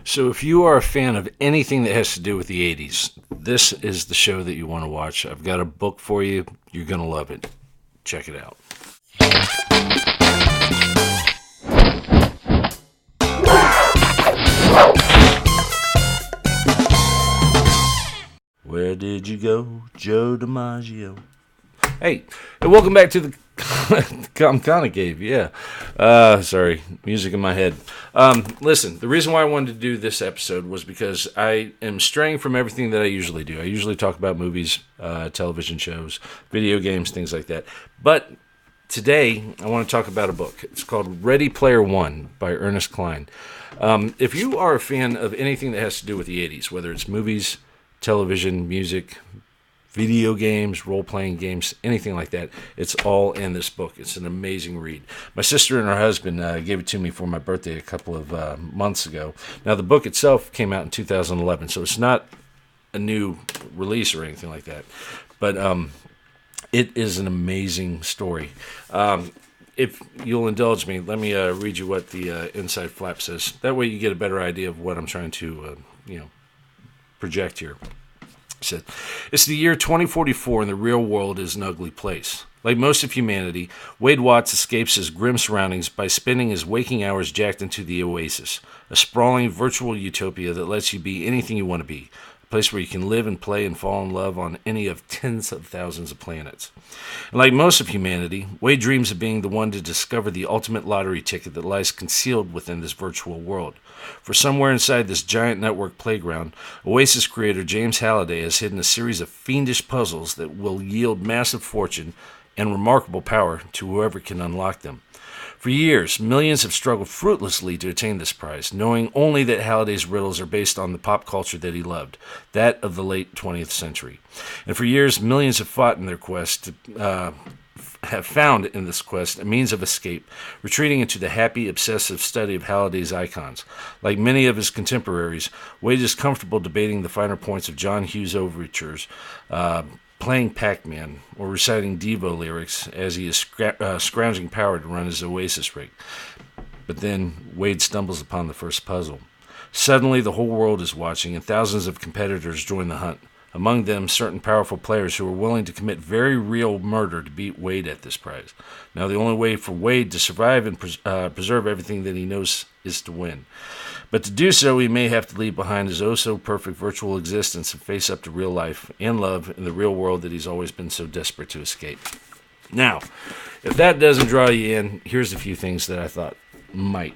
So if you are a fan of anything that has to do with the 80s, this is the show that you want to watch. I've got a book for you. You're going to love it. Check it out. Where did you go, Joe DiMaggio? Hey, and welcome back to the Comconocave. Yeah. Sorry, music in my head. Listen, the reason why I wanted to do this episode was because I am straying from everything that I usually do. I usually talk about movies, television shows, video games, things like that. But today, I want to talk about a book. It's called Ready Player One by Ernest Cline. If you are a fan of anything that has to do with the 80s, whether it's movies, television, music, video games, role-playing games, anything like that, it's all in this book. It's an amazing read. My sister and her husband gave it to me for my birthday a couple of months ago. Now, the book itself came out in 2011, so it's not a new release or anything like that. But it is an amazing story. If you'll indulge me, let me read you what the inside flap says. That way you get a better idea of what I'm trying to, project here. He said, "It's the year 2044 and the real world is an ugly place. Like most of humanity, Wade Watts escapes his grim surroundings by spending his waking hours jacked into the Oasis, a sprawling virtual utopia that lets you be anything you want to be, a place where you can live and play and fall in love on any of tens of thousands of planets. And like most of humanity, Wade dreams of being the one to discover the ultimate lottery ticket that lies concealed within this virtual world. For somewhere inside this giant network playground, Oasis creator James Halliday has hidden a series of fiendish puzzles that will yield massive fortune and remarkable power to whoever can unlock them. For years, millions have struggled fruitlessly to attain this prize, knowing only that Halliday's riddles are based on the pop culture that he loved, that of the late 20th century. And for years, millions have fought in their quest to have found in this quest a means of escape, retreating into the happy, obsessive study of Halliday's icons. Like many of his contemporaries, Wade is comfortable debating the finer points of John Hughes overtures, playing Pac-Man, or reciting Devo lyrics as he is scrounging power to run his Oasis rig. But then Wade stumbles upon the first puzzle. Suddenly, the whole world is watching, and thousands of competitors join the hunt. Among them, certain powerful players who are willing to commit very real murder to beat Wade at this prize. Now, the only way for Wade to survive and preserve everything that he knows is to win. But to do so, he may have to leave behind his oh-so-perfect virtual existence and face up to real life and love in the real world that he's always been so desperate to escape. Now, if that doesn't draw you in, here's a few things that I thought might.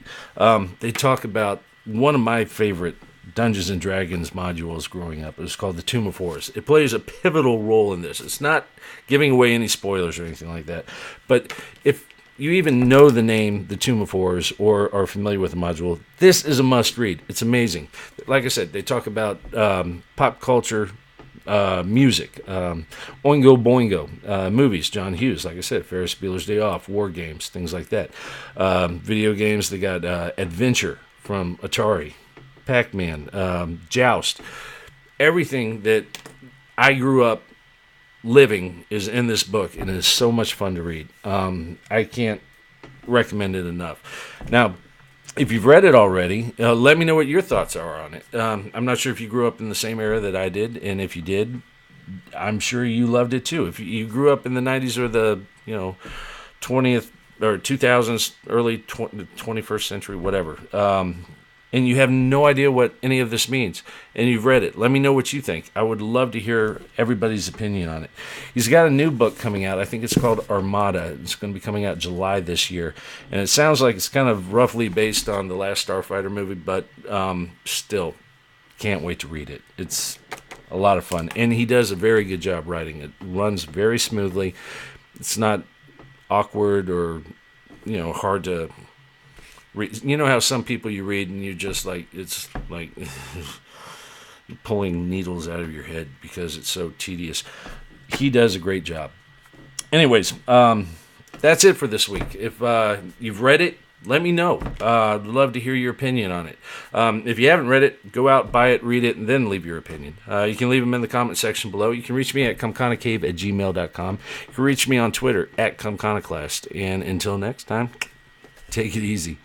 They talk about one of my favorite Dungeons & Dragons modules growing up. It was called the Tomb of Horrors. It plays a pivotal role in this. It's not giving away any spoilers or anything like that. But if you even know the name, the Tomb of Horrors, or are familiar with the module, this is a must-read. It's amazing. Like I said, they talk about pop culture, music, Oingo Boingo, movies, John Hughes, like I said, Ferris Bueller's Day Off, war games, things like that. Video games, they got Adventure from Atari, Pac-Man, Joust. Everything that I grew up living is in this book, and it is so much fun to read. I can't recommend it enough. Now, if you've read it already, let me know what your thoughts are on it. I'm not sure if you grew up in the same era that I did, and if you did, I'm sure you loved it too. If you grew up in the 90s or the 20th or 2000s, early 21st century, whatever, and you have no idea what any of this means, and you've read it, let me know what you think. I would love to hear everybody's opinion on it. He's got a new book coming out. I think it's called Armada. It's going to be coming out July this year, and it sounds like it's kind of roughly based on the last Starfighter movie, but still, can't wait to read it. It's a lot of fun, and he does a very good job writing it. Runs very smoothly. It's not awkward or hard to read. You know how some people you read and you just like, it's like pulling needles out of your head because it's so tedious. He does a great job. Anyways, that's it for this week. If you've read it, let me know. I'd love to hear your opinion on it. If you haven't read it, go out, buy it, read it, and then leave your opinion. You can leave them in the comment section below. You can reach me at comconocave@gmail.com. You can reach me on Twitter at Comconocalst. And until next time, take it easy.